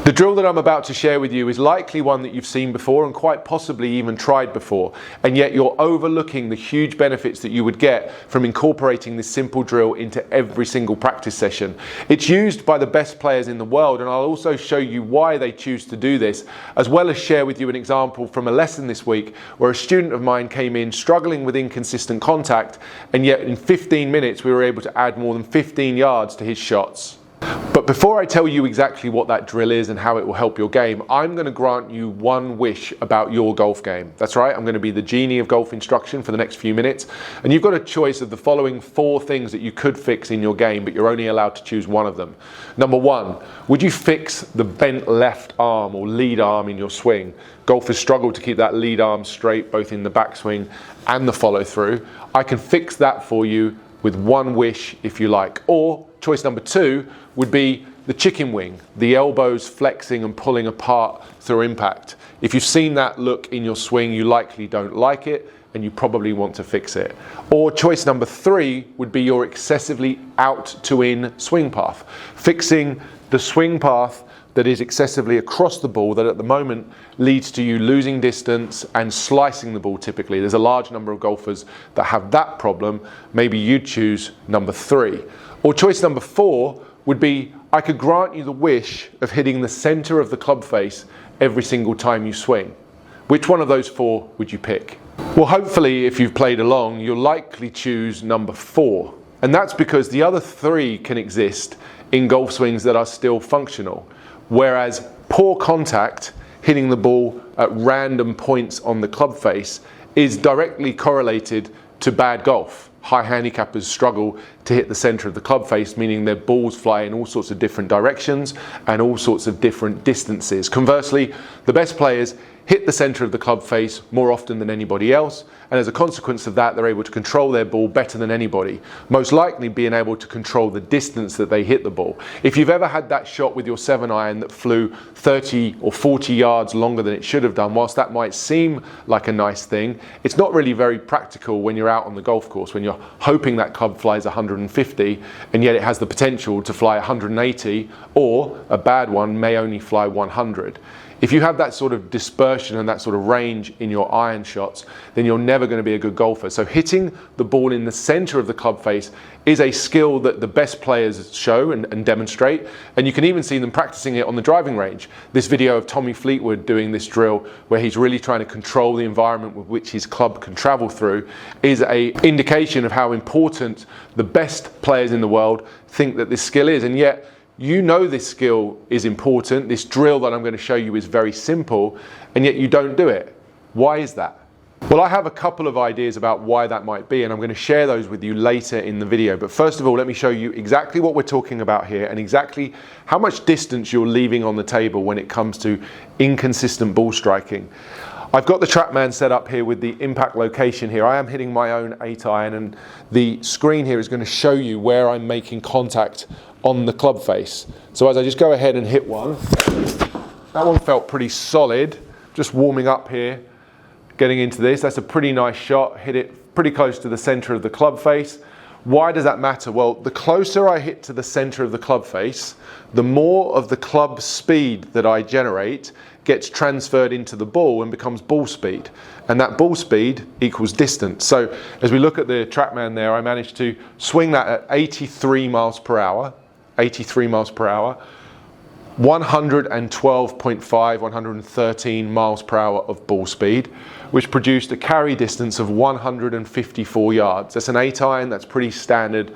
The drill that I'm about to share with you is likely one that you've seen before and quite possibly even tried before, and yet you're overlooking the huge benefits that you would get from incorporating this simple drill into every single practice session. It's used by the best players in the world, and I'll also show you why they choose to do this, as well as share with you an example from a lesson this week where a student of mine came in struggling with inconsistent contact, and yet in 15 minutes we were able to add more than 15 yards to his shots. But before I tell you exactly what that drill is and how it will help your game, I'm going to grant you one wish about your golf game. That's right, I'm going to be the genie of golf instruction for the next few minutes, and you've got a choice of the following 4 things that you could fix in your game, but you're only allowed to choose one of them. Number 1, would you fix the bent left arm or lead arm in your swing? Golfers struggle to keep that lead arm straight both in the backswing and the follow through. I can fix that for you with one wish if you like. Or choice number 2 would be the chicken wing, the elbows flexing and pulling apart through impact. If you've seen that look in your swing, you likely don't like it and you probably want to fix it. Or choice number 3 would be your excessively out to in swing path, fixing the swing path that is excessively across the ball that at the moment leads to you losing distance and slicing the ball typically. There's a large number of golfers that have that problem. Maybe you'd choose number 3. Or choice number 4 would be, I could grant you the wish of hitting the center of the club face every single time you swing. Which one of those 4 would you pick? Well, hopefully if you've played along, you'll likely choose number 4. And that's because the other 3 can exist in golf swings that are still functional. Whereas poor contact, hitting the ball at random points on the club face, is directly correlated to bad golf. High handicappers struggle to hit the center of the club face, meaning their balls fly in all sorts of different directions and all sorts of different distances. Conversely, the best players hit the center of the club face more often than anybody else, and as a consequence of that, they're able to control their ball better than anybody, most likely being able to control the distance that they hit the ball. If you've ever had that shot with your 7-iron that flew 30 or 40 yards longer than it should have done, whilst that might seem like a nice thing, it's not really very practical when you're out on the golf course, when you're hoping that club flies 150 and yet it has the potential to fly 180, or a bad one may only fly 100. If you have that sort of dispersion and that sort of range in your iron shots, then you're never going to be a good golfer. So hitting the ball in the center of the club face is a skill that the best players show and demonstrate, and you can even see them practicing it on the driving range. This video of Tommy Fleetwood doing this drill, where he's really trying to control the environment with which his club can travel through, is an indication of how important the best players in the world think that this skill is. And yet, you know this skill is important, this drill that I'm going to show you is very simple, and yet you don't do it. Why is that? Well, I have a couple of ideas about why that might be, and I'm going to share those with you later in the video. But first of all, let me show you exactly what we're talking about here and exactly how much distance you're leaving on the table when it comes to inconsistent ball striking. I've got the TrackMan set up here with the impact location here. I am hitting my own 8-iron, and the screen here is going to show you where I'm making contact on the club face. So as I just go ahead and hit one, that one felt pretty solid, just warming up here, getting into this. That's a pretty nice shot, hit it pretty close to the center of the club face. Why does that matter? Well, the closer I hit to the center of the club face, the more of the club speed that I generate gets transferred into the ball and becomes ball speed. And that ball speed equals distance. So as we look at the TrackMan there, I managed to swing that at 83 miles per hour, 112.5, 113 miles per hour of ball speed, which produced a carry distance of 154 yards. That's an 8-iron, that's pretty standard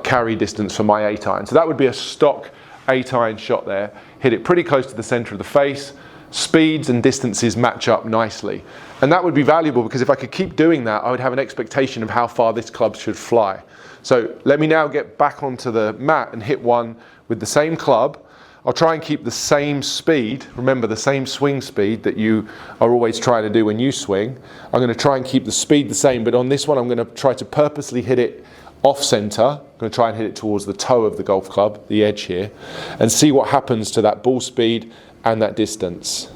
carry distance for my 8-iron. So that would be a stock 8-iron shot there. Hit it pretty close to the center of the face. Speeds and distances match up nicely. And that would be valuable because if I could keep doing that, I would have an expectation of how far this club should fly. So let me now get back onto the mat and hit one with the same club. I'll try and keep the same speed. Remember, the same swing speed that you are always trying to do when you swing. I'm going to try and keep the speed the same, but on this one I'm going to try to purposely hit it off center. I'm going to try and hit it towards the toe of the golf club, the edge here, and see what happens to that ball speed and that distance.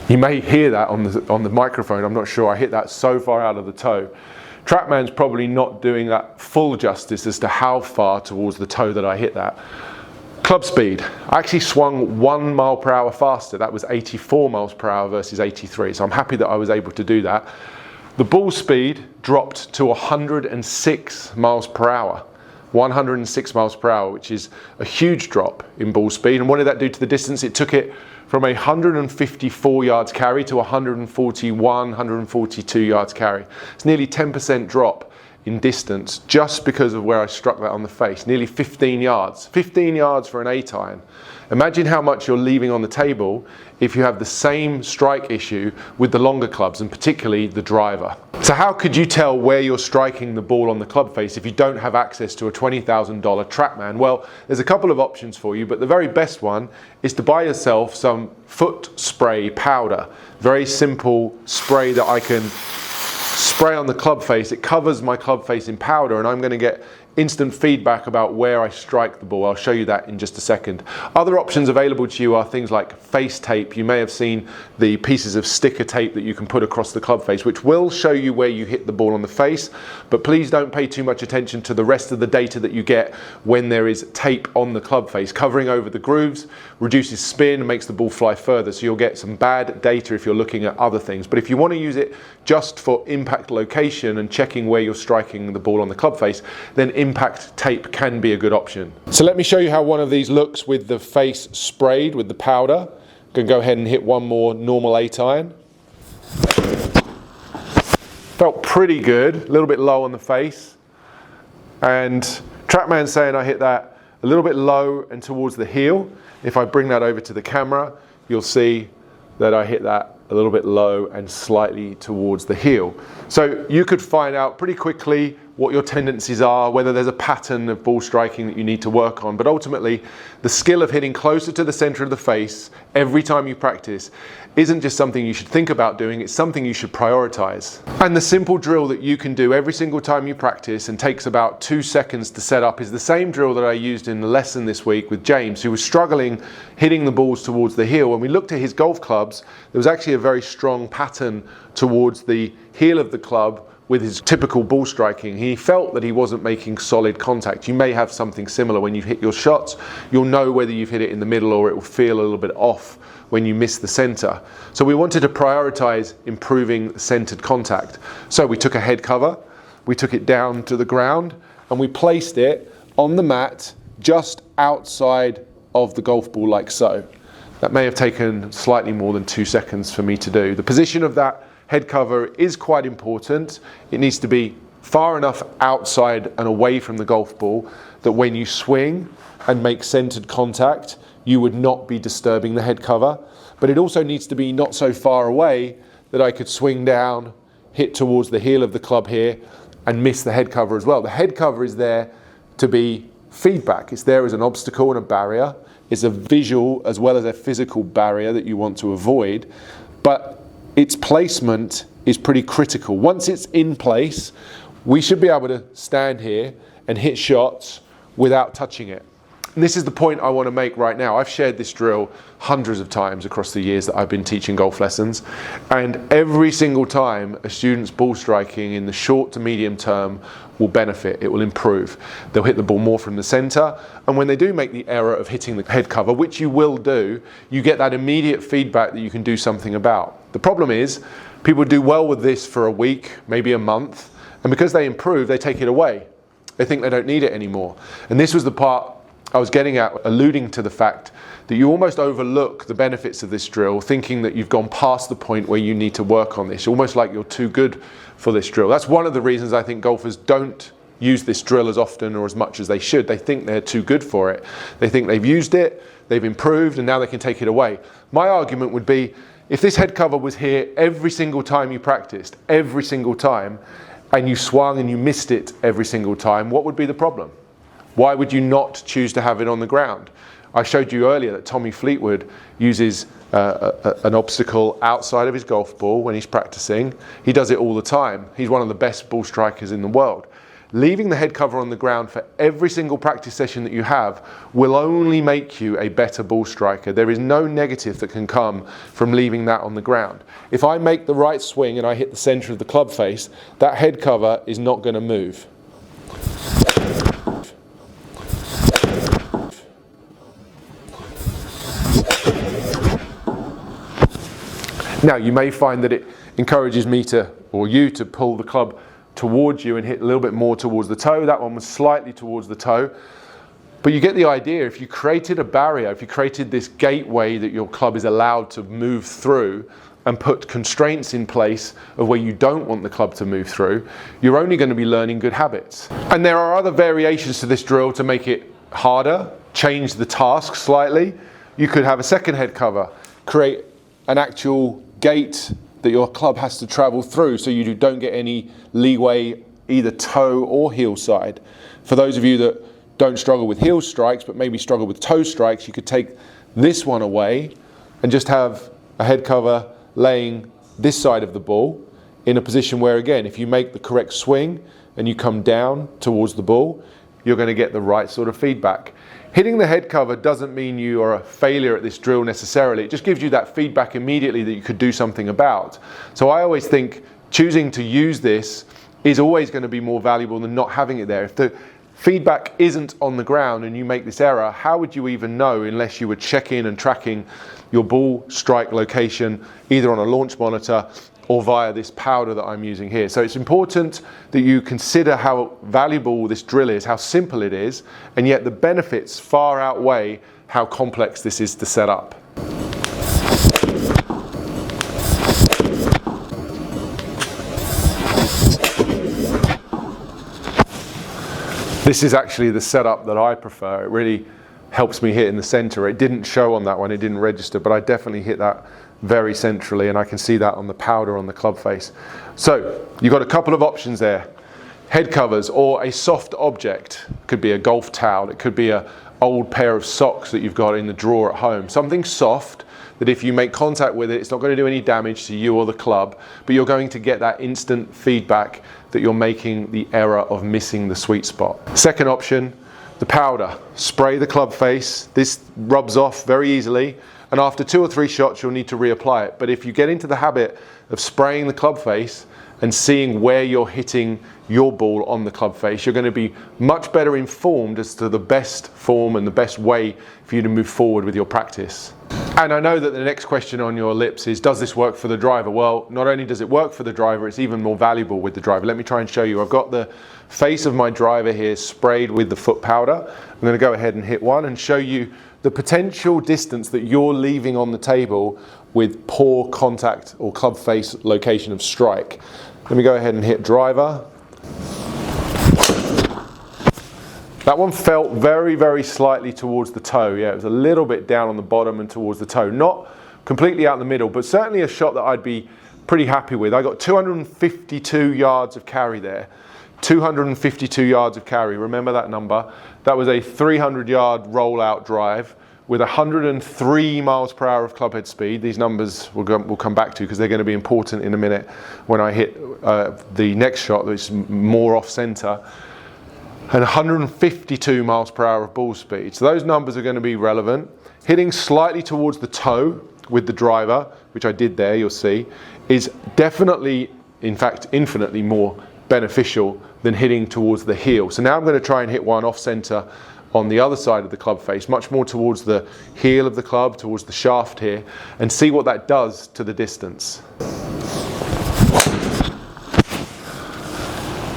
You may hear that on the microphone, I'm not sure. I hit that so far out of the toe. TrackMan's probably not doing that full justice as to how far towards the toe that I hit that. Club speed. I actually swung 1 mile per hour faster. That was 84 miles per hour versus 83. So I'm happy that I was able to do that. The ball speed dropped to 106 miles per hour. 106 miles per hour, which is a huge drop in ball speed. And what did that do to the distance? It took it from 154 yards carry to 141, 142 yards carry. It's nearly 10% drop in distance just because of where I struck that on the face. Nearly 15 yards. 15 yards for an 8-iron. Imagine how much you're leaving on the table if you have the same strike issue with the longer clubs, and particularly the driver. So how could you tell where you're striking the ball on the club face if you don't have access to a $20,000 TrackMan? Well, there's a couple of options for you, but the very best one is to buy yourself some foot spray powder. Very simple spray that I can spray on the club face. It covers my club face in powder, and I'm going to get instant feedback about where I strike the ball. I'll show you that in just a second. Other options available to you are things like face tape. You may have seen the pieces of sticker tape that you can put across the club face, which will show you where you hit the ball on the face, but please don't pay too much attention to the rest of the data that you get when there is tape on the club face. Covering over the grooves reduces spin and makes the ball fly further, so you'll get some bad data if you're looking at other things. But if you want to use it just for impact location and checking where you're striking the ball on the club face, then impact tape can be a good option. So let me show you how one of these looks with the face sprayed with the powder. I'm going to go ahead and hit one more normal 8-iron. Felt pretty good, a little bit low on the face. And TrackMan's saying I hit that a little bit low and towards the heel. If I bring that over to the camera, you'll see that I hit that a little bit low and slightly towards the heel. So you could find out pretty quickly what your tendencies are, whether there's a pattern of ball striking that you need to work on. But ultimately, the skill of hitting closer to the center of the face every time you practice isn't just something you should think about doing, it's something you should prioritize. And the simple drill that you can do every single time you practice and takes about 2 seconds to set up is the same drill that I used in the lesson this week with James, who was struggling hitting the balls towards the heel. When we looked at his golf clubs, there was actually a very strong pattern towards the heel of the club with his typical ball striking. He felt that he wasn't making solid contact. You may have something similar when you hit your shots. You'll know whether you've hit it in the middle or it will feel a little bit off when you miss the center. So we wanted to prioritize improving centered contact. So we took a head cover, we took it down to the ground, and we placed it on the mat just outside of the golf ball like so. That may have taken slightly more than 2 seconds for me to do. The position of that head cover is quite important. It needs to be far enough outside and away from the golf ball that when you swing and make centered contact, you would not be disturbing the head cover. But it also needs to be not so far away that I could swing down, hit towards the heel of the club here, and miss the head cover as well. The head cover is there to be feedback. It's there as an obstacle and a barrier. It's a visual as well as a physical barrier that you want to avoid. But its placement is pretty critical. Once it's in place, we should be able to stand here and hit shots without touching it. And this is the point I want to make right now. I've shared this drill hundreds of times across the years that I've been teaching golf lessons, and every single time a student's ball striking in the short to medium term will benefit, it will improve. They'll hit the ball more from the center, and when they do make the error of hitting the head cover, which you will do, you get that immediate feedback that you can do something about. The problem is, people do well with this for a week, maybe a month, and because they improve, they take it away. They think they don't need it anymore. And this was the part I was getting at, alluding to the fact that you almost overlook the benefits of this drill, thinking that you've gone past the point where you need to work on this, almost like you're too good for this drill. That's one of the reasons I think golfers don't use this drill as often or as much as they should. They think they're too good for it. They think they've used it, they've improved, and now they can take it away. My argument would be, if this head cover was here every single time you practiced, every single time, and you swung and you missed it every single time, what would be the problem? Why would you not choose to have it on the ground? I showed you earlier that Tommy Fleetwood uses an obstacle outside of his golf ball when he's practicing. He does it all the time. He's one of the best ball strikers in the world. Leaving the head cover on the ground for every single practice session that you have will only make you a better ball striker. There is no negative that can come from leaving that on the ground. If I make the right swing and I hit the center of the club face, that head cover is not going to move. Now, you may find that it encourages me to, or you to pull the club towards you and hit a little bit more towards the toe. That one was slightly towards the toe. But you get the idea. If you created a barrier, if you created this gateway that your club is allowed to move through and put constraints in place of where you don't want the club to move through, you're only going to be learning good habits. And there are other variations to this drill to make it harder, change the task slightly. You could have a second head cover, create an actual gate that your club has to travel through so you don't get any leeway either toe or heel side. For those of you that don't struggle with heel strikes but maybe struggle with toe strikes, you could take this one away and just have a head cover laying this side of the ball in a position where, again, if you make the correct swing and you come down towards the ball, you're going to get the right sort of feedback. Hitting the head cover doesn't mean you are a failure at this drill necessarily. It just gives you that feedback immediately that you could do something about. So I always think choosing to use this is always going to be more valuable than not having it there. If the feedback isn't on the ground and you make this error, how would you even know unless you were checking and tracking your ball strike location either on a launch monitor or via this powder that I'm using here? So it's important that you consider how valuable this drill is, how simple it is, and yet the benefits far outweigh how complex this is to set up. This is actually the setup that I prefer. It really helps me hit in the center. It didn't show on that one, it didn't register, but I definitely hit that very centrally, and I can see that on the powder on the club face. So you've got a couple of options there. Head covers or a soft object. It could be a golf towel, it could be an old pair of socks that you've got in the drawer at home. Something soft that if you make contact with it, it's not going to do any damage to you or the club, but you're going to get that instant feedback that you're making the error of missing the sweet spot. Second option, the powder. Spray the club face. This rubs off very easily, and after 2 or 3 shots you'll need to reapply it. But if you get into the habit of spraying the club face and seeing where you're hitting your ball on the club face, you're going to be much better informed as to the best form and the best way for you to move forward with your practice. And I know that the next question on your lips is, does this work for the driver? Well, not only does it work for the driver, it's even more valuable with the driver. Let me try and show you. I've got the face of my driver here sprayed with the foot powder. I'm going to go ahead and hit one and show you the potential distance that you're leaving on the table with poor contact or club face location of strike. Let me go ahead and hit driver. That one felt very, very slightly towards the toe. Yeah, it was a little bit down on the bottom and towards the toe. Not completely out in the middle, but certainly a shot that I'd be pretty happy with. I got 252 yards of carry there. 252 yards of carry, remember that number. That was a 300-yard rollout drive with 103 miles per hour of clubhead speed. These numbers we'll come back to because they're going to be important in a minute when I hit the next shot, which is more off-center. And 152 miles per hour of ball speed. So those numbers are going to be relevant. Hitting slightly towards the toe with the driver, which I did there, you'll see, is definitely, in fact, infinitely more beneficial than hitting towards the heel. So now I'm going to try and hit one off center on the other side of the club face, much more towards the heel of the club, towards the shaft here, and see what that does to the distance.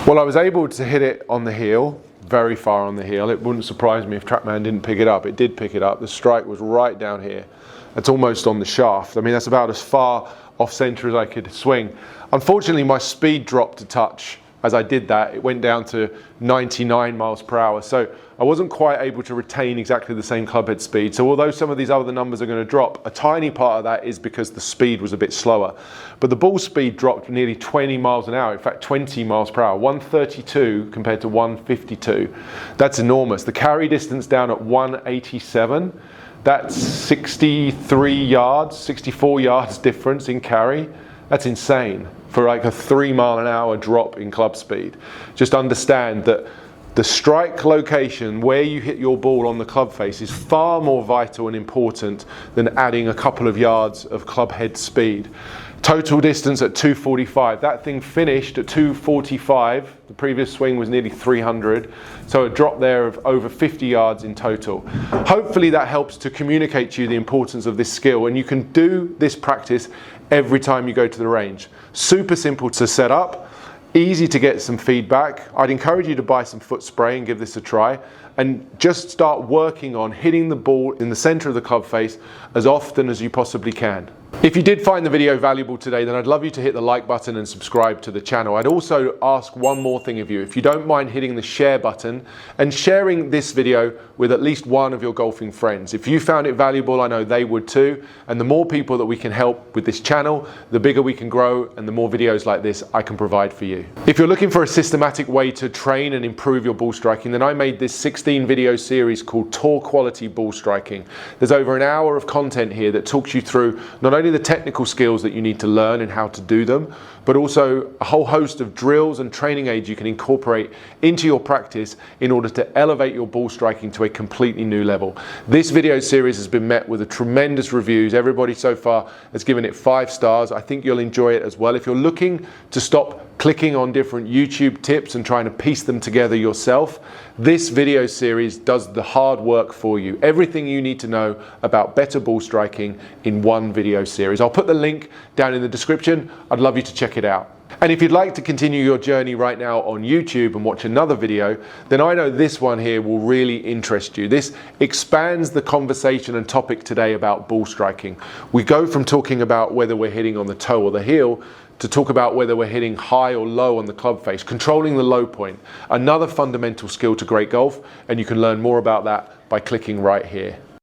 Well, I was able to hit it on the heel, very far on the heel. It wouldn't surprise me if TrackMan didn't pick it up. It did pick it up. The strike was right down here. It's almost on the shaft. I mean, that's about as far off center as I could swing. Unfortunately, my speed dropped a touch as I did that. It went down to 99 miles per hour. So I wasn't quite able to retain exactly the same clubhead speed. So although some of these other numbers are going to drop, a tiny part of that is because the speed was a bit slower. But the ball speed dropped nearly 20 miles an hour, in fact 20 miles per hour, 132 compared to 152. That's enormous. The carry distance down at 187, that's 63 yards, 64 yards difference in carry. That's insane for like a 3 mile an hour drop in club speed. Just understand that the strike location where you hit your ball on the club face is far more vital and important than adding a couple of yards of club head speed. Total distance at 245. That thing finished at 245. The previous swing was nearly 300. So a drop there of over 50 yards in total. Hopefully that helps to communicate to you the importance of this skill, and you can do this practice every time you go to the range. Super simple to set up, easy to get some feedback. I'd encourage you to buy some foot spray and give this a try, and just start working on hitting the ball in the center of the club face as often as you possibly can. If you did find the video valuable today, then I'd love you to hit the like button and subscribe to the channel. I'd also ask one more thing of you. If you don't mind hitting the share button and sharing this video with at least one of your golfing friends. If you found it valuable, I know they would too. And the more people that we can help with this channel, the bigger we can grow and the more videos like this I can provide for you. If you're looking for a systematic way to train and improve your ball striking, then I made this 16 video series called Tour Quality Ball Striking. There's over an hour of content here that talks you through not only the technical skills that you need to learn and how to do them, but also a whole host of drills and training aids you can incorporate into your practice in order to elevate your ball striking to a completely new level. This video series has been met with a tremendous reviews. Everybody so far has given it 5 stars. I think you'll enjoy it as well. If you're looking to stop clicking on different YouTube tips and trying to piece them together yourself, this video series does the hard work for you. Everything you need to know about better ball striking in one video series. I'll put the link down in the description. I'd love you to check it out. And if you'd like to continue your journey right now on YouTube and watch another video, then I know this one here will really interest you. This expands the conversation and topic today about ball striking. We go from talking about whether we're hitting on the toe or the heel to talk about whether we're hitting high or low on the club face, controlling the low point, another fundamental skill to great golf, and you can learn more about that by clicking right here.